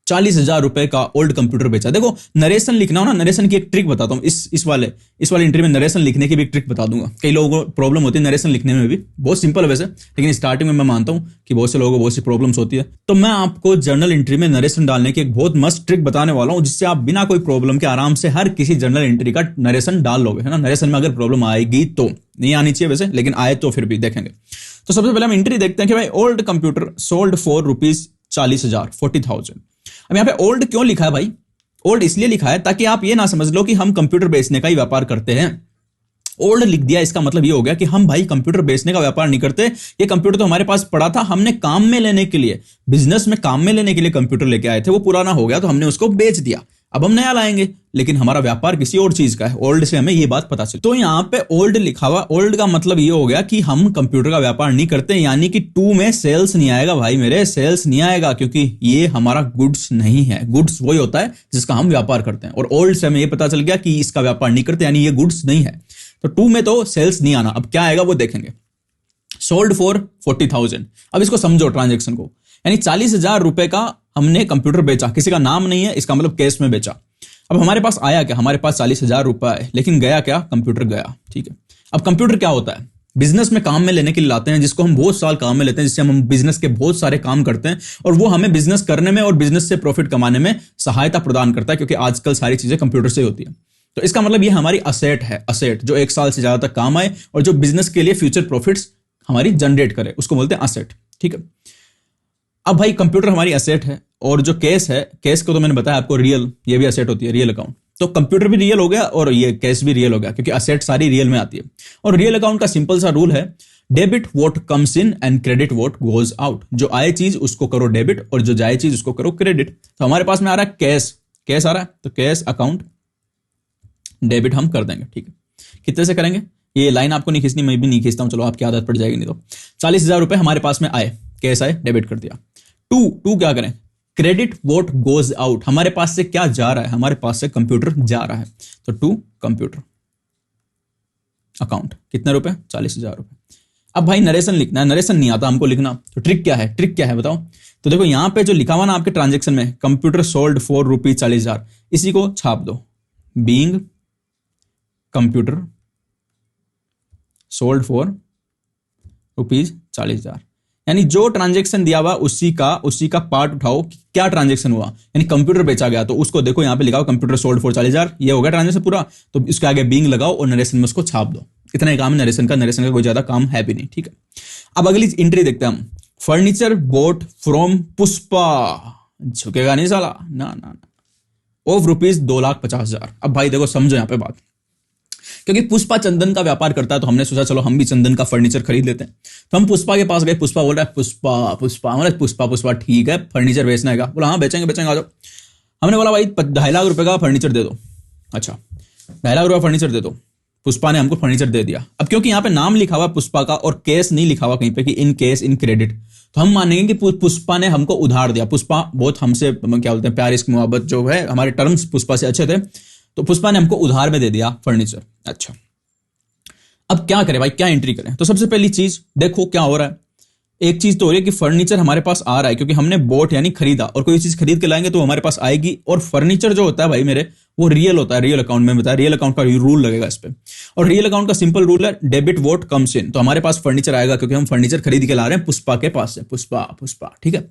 40,000 रुपए का ओल्ड कंप्यूटर बेचा। देखो नरेशन लिखना हो ना, नरेशन की एक ट्रिक बताता हूं, इस वाले एंट्री में नरेशन लिखने की भी एक ट्रिक बता दूंगा। कई लोगों को प्रॉब्लम होती है नरेशन लिखने में भी, बहुत सिंपल है वैसे, लेकिन स्टार्टिंग में मैं मानता हूं कि बहुत से लोगों को बहुत सी प्रॉब्लम्स होती है। तो मैं आपको जर्नल एंट्री में नरेशन डालने की एक बहुत मस्त ट्रिक बताने वाला हूं, जिससे आप बिना कोई प्रॉब्लम के आराम से हर किसी जर्नल एंट्री का नरेशन डाल लोगे, है ना। नरेशन में अगर प्रॉब्लम आएगी तो, नहीं आनी चाहिए वैसे, लेकिन आए तो फिर भी देखेंगे। तो सबसे पहले हम एंट्री देखते हैं कि भाई ओल्ड कंप्यूटर सोल्ड फॉर ₹40,000, 40,000। अब यहां पे ओल्ड क्यों लिखा है भाई, ओल्ड इसलिए लिखा है ताकि आप ये ना समझ लो कि हम कंप्यूटर बेचने का ही व्यापार करते हैं। ओल्ड लिख दिया, इसका मतलब ये हो गया कि हम भाई कंप्यूटर बेचने का व्यापार नहीं करते, ये कंप्यूटर तो हमारे पास पड़ा था, हमने काम में लेने के लिए, बिजनेस में काम में लेने के लिए कंप्यूटर लेके आए थे, वो पुराना हो गया तो हमने उसको बेच दिया, अब हम नया लाएंगे, लेकिन हमारा व्यापार किसी और चीज का है। ओल्ड से हमें ये बात पता चली। तो यहाँ पे ओल्ड लिखा हुआ, ओल्ड का मतलब ये हो गया कि हम कंप्यूटर का व्यापार नहीं करते, यानी कि 2 में सेल्स नहीं आएगा भाई मेरे, सेल्स नहीं आएगा, क्योंकि ये हमारा गुड्स नहीं है। गुड्स वही होता है जिसका हम व्यापार करते हैं, और ओल्ड से हमें ये पता चल गया कि इसका व्यापार नहीं करते, यानी ये गुड्स नहीं है। तो 2 में तो सेल्स नहीं आना, अब क्या आएगा वो देखेंगे। सोल्ड फॉर 40,000, अब इसको समझो ट्रांजेक्शन को, यानी 40,000 रुपए का हमने कंप्यूटर बेचा, किसी का नाम नहीं है, इसका मतलब कैश में बेचा। अब हमारे पास आया क्या, हमारे पास 40,000 रुपए है, लेकिन गया क्या, कंप्यूटर गया, ठीक है। अब कंप्यूटर क्या होता है, बिजनेस में काम में लेने के लिए लाते हैं, जिसको हम बहुत साल काम में लेते हैं, जिससे हम बिजनेस के बहुत सारे काम करते हैं, और वो हमें बिजनेस करने में और बिजनेस से प्रॉफिट कमाने में सहायता प्रदान करता है, क्योंकि आजकल सारी चीजें कंप्यूटर से होती है। तो इसका मतलब ये हमारी असेट है, असेट जो 1 साल से ज्यादा तक काम आए और जो बिजनेस के लिए फ्यूचर प्रॉफिट्स हमारी जनरेट करे, उसको बोलते हैं असेट, ठीक है। अब भाई कंप्यूटर हमारी असेट है, और जो कैश है, कैश को तो मैंने बताया आपको रियल, ये भी असेट होती है, रियल अकाउंट। तो कंप्यूटर भी रियल हो गया और ये कैश भी रियल हो गया, क्योंकि असेट सारी रियल में आती है। और रियल अकाउंट का सिंपल सा रूल है, debit what comes in and credit what goes out. जो आए चीज उसको करो डेबिट, और जो जाए चीज उसको करो क्रेडिट। तो हमारे पास में आ रहा है कैश, कैश आ रहा है, तो कैश अकाउंट डेबिट हम कर देंगे, ठीक है। कितने से करेंगे, ये लाइन आपको नहीं खींचनी, मैं भी नहीं खींचता हूं, चलो आपकी आदत पड़ जाएगी नहीं तो। 40,000 रुपए हमारे पास में आए, कैश आए, डेबिट कर दिया। टू क्या करें, क्रेडिट व्हाट गोज आउट, हमारे पास से क्या जा रहा है, हमारे पास से कंप्यूटर जा रहा है, तो टू कंप्यूटर अकाउंट, कितने रुपए, 40,000 रुपए। अब भाई नरेशन लिखना है, नरेशन नहीं आता हमको लिखना, तो ट्रिक क्या है, ट्रिक क्या है बताओ। तो देखो यहां पे जो लिखा हुआ ना आपके ट्रांजेक्शन में, कंप्यूटर सोल्ड फॉर ₹40,000, इसी को छाप दो, बीइंग कंप्यूटर सोल्ड फॉर ₹40,000, यानी जो ट्रांजेक्शन दिया हुआ उसी का पार्ट उठाओ, क्या ट्रांजेक्शन हुआ, यानी कंप्यूटर बेचा गया, तो उसको देखो यहां पे लिखा हो कंप्यूटर सोल्ड फॉर 40,000, ये हो गया ट्रांजेक्शन पूरा। तो इसके आगे बीइंग लगाओ और नरेशन में उसको छाप दो, इतना ही काम है नरेशन का, नरेशन का कोई ज्यादा काम है भी नहीं, ठीक है। अब अगली एंट्री देखते हैं हम, फर्नीचर बोट फ्रॉम पुष्पा, झुकेगा नहीं साला, ना, ऑफ ₹2,50,000। अब भाई देखो समझो यहां पे बात, क्योंकि पुष्पा चंदन का व्यापार करता है, तो हमने सोचा चलो हम भी चंदन का फर्नीचर खरीद लेते हैं। तो हम पुष्पा के पास गए, पुष्पा बोल रहा है पुष्पा पुष्पा, मतलब पुष्पा पुष्पा ठीक है फर्नीचर बेचना है। बोला हाँ बेचेंगे बेचेंगे आ जाओ। हमने बोला भाई 2.5 लाख रुपए का फर्नीचर दे दो। अच्छा 2.5 लाख रुपए फर्नीचर दे दो। पुष्पा ने हमको फर्नीचर दे दिया। अब क्योंकि यहाँ पे नाम लिखा हुआ पुष्पा का और केस नहीं लिखा हुआ कहीं पे कि इन केस इन क्रेडिट, तो हम मानेंगे कि पुष्पा ने हमको उधार दिया। पुष्पा बहुत हमसे क्या बोलते हैं प्यार इश्क मोहब्बत जो है, हमारे टर्म्स पुष्पा से अच्छे थे, तो पुष्पा ने हमको उधार में दे दिया फर्नीचर। अच्छा अब क्या करें भाई, क्या एंट्री करें? तो सबसे पहली चीज देखो क्या हो रहा है। एक चीज तो हो रही है कि फर्नीचर हमारे पास आ रहा है क्योंकि हमने बोट यानी खरीदा, और कोई चीज खरीद के लाएंगे तो हमारे पास आएगी। और फर्नीचर जो होता है भाई मेरे, वो रियल होता है, रियल अकाउंट में बताया, रियल अकाउंट का रूल लगेगा इस पे। और रियल अकाउंट का सिंपल रूल है डेबिट वोट कम्स इन, तो हमारे पास फर्नीचर आएगा क्योंकि हम फर्नीचर खरीद के ला रहे हैं पुष्पा के पास से। पुष्पा पुष्पा ठीक है,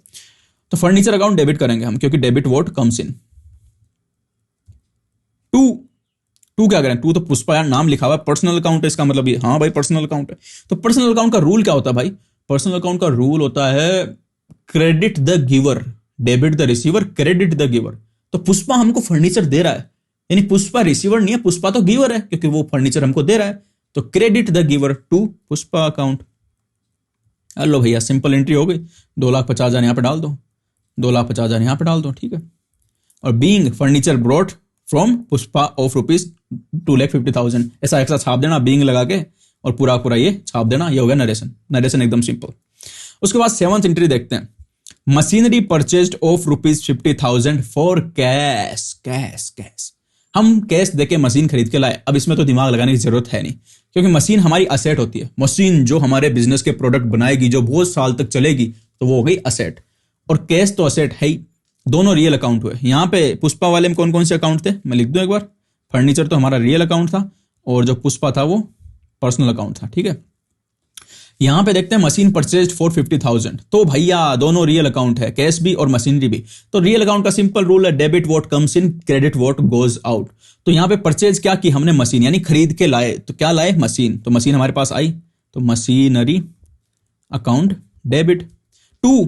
तो फर्नीचर अकाउंट डेबिट करेंगे हम क्योंकि डेबिट वोट कम्स इन। टू क्या करें? टू तो पुष्पा यार नाम लिखा हुआ है, पर्सनल अकाउंट है इसका मतलब ये, हाँ भाई पर्सनल अकाउंट है। तो पर्सनल अकाउंट का रूल क्या होता है भाई? पर्सनल अकाउंट का रूल होता है credit the giver, debit the receiver, credit the giver. तो पुष्पा हमको फर्नीचर दे रहा है, यानी पुष्पा रिसीवर नहीं है, पुष्पा तो गिवर है क्योंकि वो फर्नीचर हमको दे रहा है। तो credit the giver to Pushpa account. लो भैया सिंपल एंट्री हो गई। 2,50,000 यहां पे डाल दो, 2,50,000 यहां पे डाल दो, ठीक है। और being furniture brought from Pushpa of ₹2,50,000, ऐसा एक्स्ट्रा छाप देना बीइंग लगा के, और पूरा पूरा ये छाप देना। ये हो गया नरेशन, नरेशन एकदम सिंपल। उसके बाद 7th एंट्री देखते हैं। Machinery purchased of ₹50,000 for cash. Cash cash हम कैश देके मशीन खरीद के लाए। अब इसमें तो दिमाग लगाने की जरूरत है नहीं क्योंकि मशीन हमारी असेट होती है। मशीन जो हमारे बिजनेस के प्रोडक्ट बनाएगी, जो बहुत साल तक चलेगी, तो वो हो गई असेट। और कैश तो असेट है ही। दोनों रियल अकाउंट हुए। यहां पे पुष्पा वाले में कौन कौन से अकाउंट थे मैं लिख दूं एक बार। फर्नीचर तो हमारा रियल अकाउंट था और जो पुष्पा था वो पर्सनल अकाउंट था, ठीक है। यहां पे देखते हैं मशीन परचेज्ड फॉर 50,000, तो भैया दोनों रियल अकाउंट है, कैश भी और मशीनरी भी। तो रियल अकाउंट का सिंपल रूल है debit what comes in, credit what goes out. तो यहां पे परचेज क्या की हमने? मशीन, यानी खरीद के लाए। तो क्या लाए? मशीन। तो मशीन हमारे पास आई, तो मशीनरी अकाउंट डेबिट। टू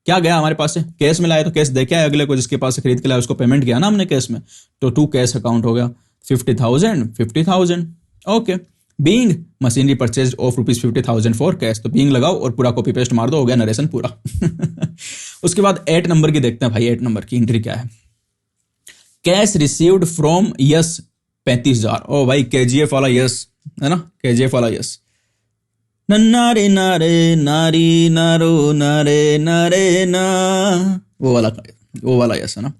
क्या गया हमारे पास से? कैश में लाए तो कैश दे के आए अगले को, जिसके पास से खरीद के लाए उसको पेमेंट किया ना हमने कैश में। तो टू कैश अकाउंट हो गया। 50,000 okay. Being machinery purchase of ₹50,000 for cash, तो बीइंग लगाओ और पूरा कॉपी पेस्ट मार दो, हो गया नरेशन पूरा। उसके बाद 8 नंबर की देखते हैं भाई। 8 नंबर की एंट्री क्या है? Cash received from yes 35,000। ओ भाई केजीएफ वाला यस है ना, केजीएफ वाला यस। नारे नारे नारी नारो नारे नारे ना, वो वाला यस है ना।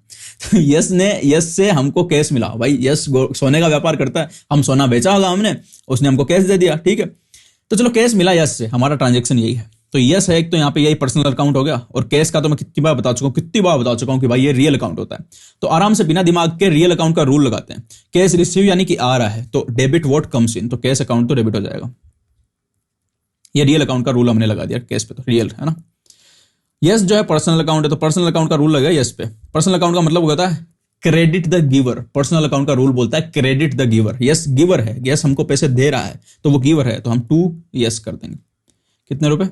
तो यस से हमको कैश मिला भाई। यस सोने का व्यापार करता है, हम सोना बेचा होगा हमने, उसने हमको कैश दे दिया, ठीक है। तो चलो कैश मिला यस से, हमारा ट्रांजेक्शन यही है। तो यस है एक, तो यहाँ पे यही पर्सनल अकाउंट हो गया। और कैश का तो मैं कितनी बार बता चुका हूँ कि भाई ये रियल अकाउंट होता है। तो आराम से बिना दिमाग के रियल अकाउंट का रूल लगाते हैं। कैश रिसीव यानी कि आ रहा है, तो डेबिट वॉट कम्स इन, तो कैश अकाउंट तो डेबिट हो जाएगा। ये रियल अकाउंट का रूल हमने लगा दिया कैश पे, तो रियल है ना। यस जो है पर्सनल अकाउंट है, तो पर्सनल अकाउंट का रूल लगा यस पे। पर्सनल अकाउंट का मतलब होता है credit the giver. Personal account का रूल बोलता है credit the giver. Yes giver है, यस हमको पैसे दे रहा है, तो वो गिवर है, तो हम 2 यस कर देंगे। कितने रुपए?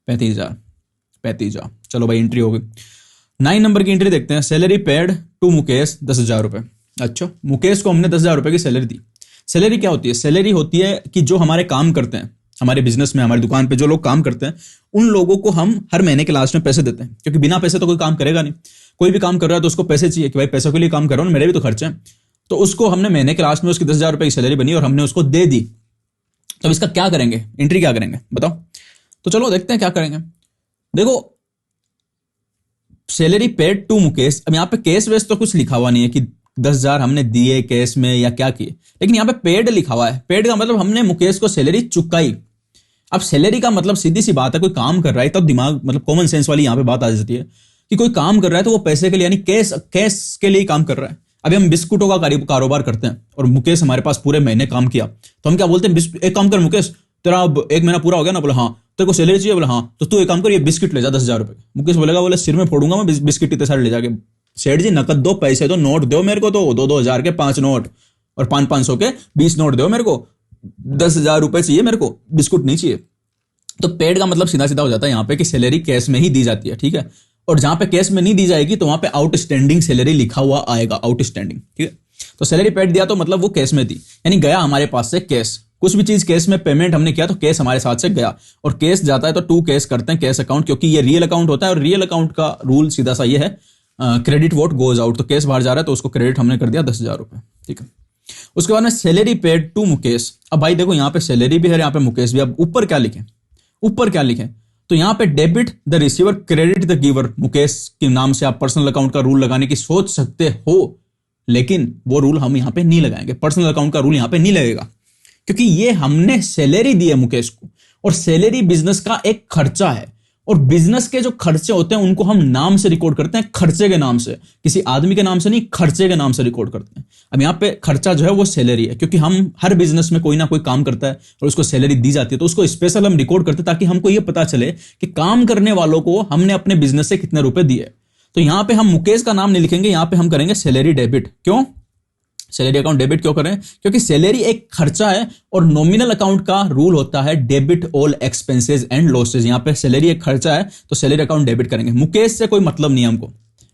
35,000। चलो भाई एंट्री हो गई। 9 नंबर की एंट्री देखते हैं। सैलरी पेड टू मुकेश 10,000 रुपए। अच्छा मुकेश को हमने 10,000 रुपए की सैलरी दी। सैलरी क्या होती है? सैलरी होती है कि जो हमारे काम करते हैं, हमारे बिजनेस में, हमारी दुकान पे जो लोग काम करते हैं, उन लोगों को हम हर महीने के लास्ट में पैसे देते हैं, क्योंकि बिना पैसे तो कोई काम करेगा नहीं। कोई भी काम कर रहा है तो उसको पैसे चाहिए कि भाई पैसों के लिए काम कर रहा हूं, मेरे भी तो खर्चे हैं। तो उसको हमने महीने के लास्ट में उसकी 10,000 रुपए की सैलरी बनी और हमने उसको दे दी। तो इसका क्या करेंगे? एंट्री क्या करेंगे बताओ? तो चलो देखते हैं क्या करेंगे। देखो सैलरी पेड टू मुकेश। अब यहाँ पे केस वेस तो कुछ लिखा हुआ नहीं है कि 10,000 हमने दिए कैश में या क्या किए, लेकिन यहाँ पे पेड लिखा हुआ है। पेड का मतलब हमने मुकेश को सैलरी चुकाई। अब सैलरी का मतलब सीधी सी बात है, कोई काम कर रहा है तब दिमाग मतलब कॉमन सेंस वाली यहाँ पे बात आ जाती है कि कोई काम कर रहा है तो वो पैसे के लिए यानी कैश के लिए काम कर रहा है। अभी हम बिस्कुटों का कारोबार करते हैं और मुकेश हमारे पास पूरे महीने काम किया, तो हम क्या बोलते हैं? एक काम कर मुकेश, तेरा अब 1 महीना पूरा हो गया ना? बोला हाँ। तेरे को सैलरी चाहिए? बोला हाँ। तो तू एक काम कर, ये बिस्किट ले जा 10,000 रुपए। मुकेश बोलेगा, बोले सिर में फोड़ूंगा मैं बिस्किट इतने सारे ले जाके। सेठ जी नकद दो, पैसे दो, नोट दो मेरे को, तो 2,000 के 5 नोट और 500 के 20 नोट दो मेरे को। 10,000 रुपए चाहिए मेरे को, बिस्कुट नहीं चाहिए। तो पेड का मतलब सीधा सीधा हो जाता है यहाँ पे कि सैलरी कैश में ही दी जाती है, ठीक है। और जहां पे कैश में नहीं दी जाएगी तो वहां पे आउटस्टैंडिंग सैलरी लिखा हुआ आएगा, आउटस्टैंडिंग, ठीक है। तो सैलरी पेड दिया तो मतलब वो कैश में दी, यानी गया हमारे पास से कैश। कुछ भी चीज कैश में पेमेंट हमने किया तो कैश हमारे साथ से गया, और कैश जाता है तो टू कैश करते हैं कैश अकाउंट, क्योंकि ये रियल अकाउंट होता है और रियल अकाउंट का रूल सीधा सा ये है, क्रेडिट वोट गोज आउट। तो कैश बाहर जा रहा है तो उसको क्रेडिट हमने कर दिया 10,000 रुपए, ठीक है। उसके बाद में सैलरी पेड टू मुकेश। अब भाई देखो यहाँ पे सैलरी भी है, यहाँ पे मुकेश भी। अब ऊपर क्या लिखे, ऊपर क्या लिखे, तो यहाँ पे debit the receiver credit the giver. Mukesh के नाम से आप पर्सनल अकाउंट का रूल लगाने की सोच सकते हो, लेकिन वो रूल हम यहाँ पे नहीं लगाएंगे, पर्सनल अकाउंट का रूल यहाँ पे नहीं लगेगा, क्योंकि ये हमने सैलरी दी है मुकेश को, और सैलरी बिजनेस का एक खर्चा है, और बिजनेस के जो खर्चे होते हैं उनको हम नाम से रिकॉर्ड करते हैं, खर्चे के नाम से, किसी आदमी के नाम से नहीं, खर्चे के नाम से रिकॉर्ड करते हैं। अब यहाँ पे खर्चा जो है वो सैलरी है, क्योंकि हम हर बिजनेस में कोई ना कोई काम करता है और उसको सैलरी दी जाती है, तो उसको स्पेशल हम रिकॉर्ड करते हैं ताकि हमको ये पता चले कि काम करने वालों को हमने अपने बिजनेस से कितने रुपए दिए। तो यहाँ पे हम मुकेश का नाम नहीं लिखेंगे, यहाँ पे हम करेंगे सैलरी डेबिट। क्यों सैलरी अकाउंट डेबिट क्यों करें, क्योंकि सैलरी एक खर्चा है और नॉमिनल अकाउंट का रूल होता है debit all expenses and losses. यहाँ पे सैलरी एक खर्चा है तो सैलरी अकाउंट डेबिट करेंगे। मुकेश से कोई मतलब नहीं हमको,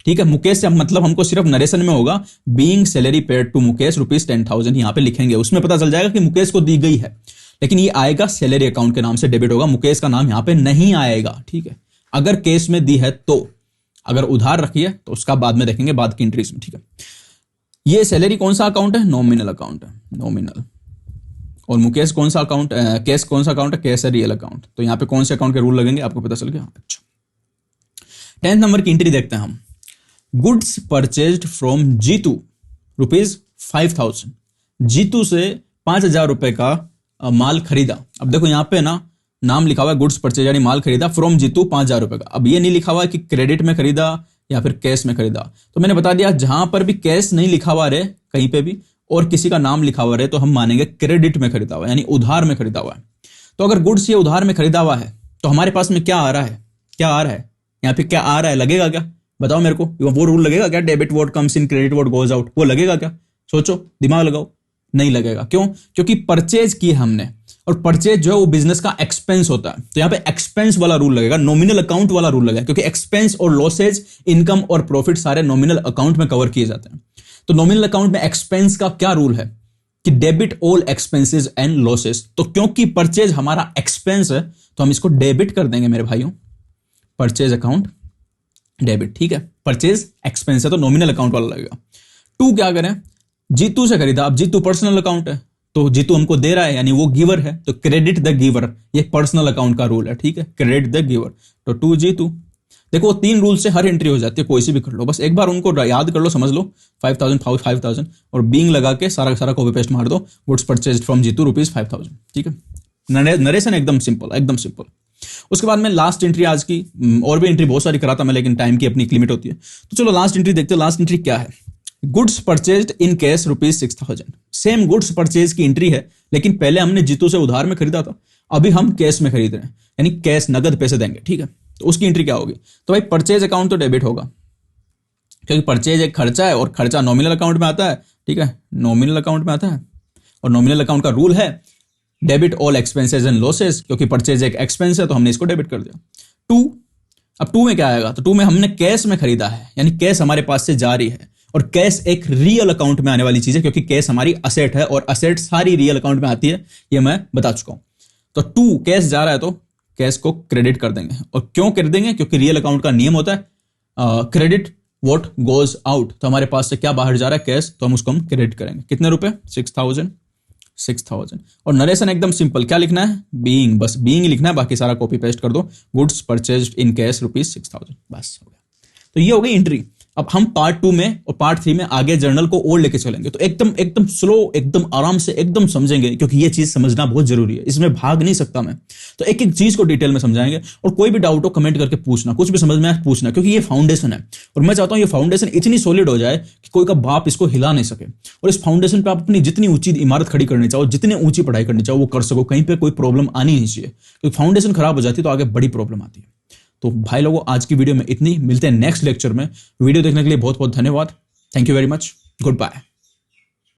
ठीक है। मुकेश से मतलब हमको सिर्फ नरेशन में होगा being salary paid to Mukesh ₹10,000 यहाँ पे लिखेंगे, उसमें पता चल जाएगा कि मुकेश को दी गई है, लेकिन ये आएगा सैलरी अकाउंट के नाम से डेबिट होगा, मुकेश का नाम यहाँ पे नहीं आएगा, ठीक है। अगर केस में दी है तो, अगर उधार रखी है तो उसका बाद में देखेंगे, बाद की एंट्रीज में, ठीक है। ये सैलरी कौन सा अकाउंट है, नॉमिनल अकाउंट है, नॉमिनल। और मुकेश कौन सा अकाउंट, कैश कौन सा अकाउंट है, कैश है रियल अकाउंट। तो यहाँ पे कौन से अकाउंट के रूल लगेंगे आपको पता चल गया। अच्छा 10th नंबर की एंट्री देखते हैं हम। Goods purchased from Jeetu ₹5,000। Jeetu से 5,000 रुपए का माल खरीदा। अब देखो यहाँ पे ना नाम लिखा हुआ है गुड्स परचेज, यानी माल खरीदा फ्रॉम जीतू 5,000 रुपए का। अब ये नहीं लिखा हुआ है कि क्रेडिट में खरीदा या फिर कैश में खरीदा, तो मैंने बता दिया जहां पर भी कैश नहीं लिखा हुआ रहे कहीं पे भी और किसी का नाम लिखा हुआ रहे तो हम मानेंगे क्रेडिट में खरीदा हुआ है, यानी उधार में खरीदा हुआ है। तो अगर गुड्स ये उधार में खरीदा हुआ है तो हमारे पास में क्या आ रहा है, क्या आ रहा है यहाँ पे, क्या आ रहा है, लगेगा क्या, बताओ मेरे को। वो रूल लगेगा क्या, debit what comes in credit vote goes out, वो लगेगा क्या, सोचो, दिमाग लगाओ। नहीं लगेगा। क्यों, क्योंकि परचेज की हमने, और परचेज जो है वो बिजनेस का एक्सपेंस होता है, तो यहाँ पे एक्सपेंस वाला रूल लगेगा, नॉमिनल अकाउंट वाला रूल लगेगा, क्योंकि एक्सपेंस और लॉसेज, इनकम और प्रॉफिट सारे नॉमिनल अकाउंट में कवर किए जाते हैं। तो नॉमिनल अकाउंट में एक्सपेंस का क्या रूल है कि debit all expenses and losses. तो क्योंकि परचेज हमारा एक्सपेंस है तो हम इसको डेबिट कर देंगे मेरे भाइयों, परचेज अकाउंट डेबिट, ठीक है। परचेज एक्सपेंस है तो नॉमिनल अकाउंट वाला लगेगा। टू क्या करें, जीतू से खरीदा। अब जीतू पर्सनल अकाउंट है तो जीतू हमको दे रहा है, यानी वो गिवर है, तो क्रेडिट द गिवर, ये पर्सनल अकाउंट का रूल है, ठीक है, क्रेडिट द गिवर। तो टू जीतू। देखो 3 रूल से हर एंट्री हो जाती है, कोई सी भी कर लो, बस एक बार उनको याद कर लो, समझ लो। 5,000 और बीइंग लगा के सारा कॉपी पेस्ट मार दो, गुड्स परचेज फ्रॉम जीतू ₹5,000, ठीक है। नरेशन एकदम सिंपल, एकदम सिंपल। उसके बाद में लास्ट एंट्री आज की, और भी एंट्री बहुत सारी कराता मैं, लेकिन टाइम की अपनी एक लिमिट होती है, तो चलो लास्ट एंट्री देखते हैं। लास्ट एंट्री क्या है, goods purchased in cash ₹6,000। Same goods purchase की एंट्री है, लेकिन पहले हमने जीतू से उधार में खरीदा था, अभी हम कैश में खरीद रहे हैं, यानी कैश नगद पैसे देंगे, ठीक है। तो उसकी एंट्री क्या होगी, तो भाई परचेज अकाउंट तो डेबिट होगा, क्योंकि परचेज एक खर्चा है और खर्चा नॉमिनल अकाउंट में आता है, ठीक है, नॉमिनल अकाउंट में आता है, और नॉमिनल अकाउंट का रूल है debit all expenses and losses, क्योंकि परचेज एक एक्सपेंस है तो हमने इसको डेबिट कर दिया। टू, अब टू में क्या आएगा, तो टू में हमने कैश में खरीदा है, यानी कैश हमारे पास से जारी है, और कैश एक रियल अकाउंट में आने वाली चीज है, क्योंकि कैश हमारी असेट है और असेट सारी रियल अकाउंट में आती है, ये मैं बता चुका हूं। तो टू कैश जा रहा है तो कैश को क्रेडिट कर देंगे, और क्यों कर देंगे, क्योंकि रियल अकाउंट का नियम होता है क्रेडिट व्हाट गोज आउट, तो हमारे पास से क्या बाहर जा रहा है, कैश, तो हम उसको हम क्रेडिट करेंगे। कितने रुपए, 6,000। और नरेशन एकदम सिंपल, क्या लिखना है, बीइंग, बस बीइंग लिखना है, बाकी सारा कॉपी पेस्ट कर दो, गुड्स परचेज्ड इन कैश ₹6,000, बस हो गया। तो ये हो गई एंट्री। अब हम पार्ट 2 में और पार्ट 3 में आगे जर्नल को और लेके चलेंगे, तो एकदम स्लो, एकदम आराम से एकदम समझेंगे, क्योंकि ये चीज समझना बहुत जरूरी है, इसमें भाग नहीं सकता मैं। तो एक एक चीज को डिटेल में समझाएंगे, और कोई भी डाउट हो कमेंट करके पूछना, कुछ भी समझ में आए पूछना, क्योंकि ये फाउंडेशन है, और मैं चाहता हूं ये फाउंडेशन इतनी सॉलिड हो जाए कि कोई का बाप इसको हिला नहीं सके, और इस फाउंडेशन पे आप अपनी जितनी ऊंची इमारत खड़ी करनी चाहो, जितनी ऊंची पढ़ाई करनी चाहो वो कर सको, कहीं पे कोई प्रॉब्लम आनी नहीं चाहिए, क्योंकि फाउंडेशन खराब हो जाती है तो आगे बड़ी प्रॉब्लम आती है। तो भाई लोगों, आज की वीडियो में इतनी, मिलते हैं नेक्स्ट लेक्चर में। वीडियो देखने के लिए बहुत बहुत धन्यवाद, thank you very much, good bye.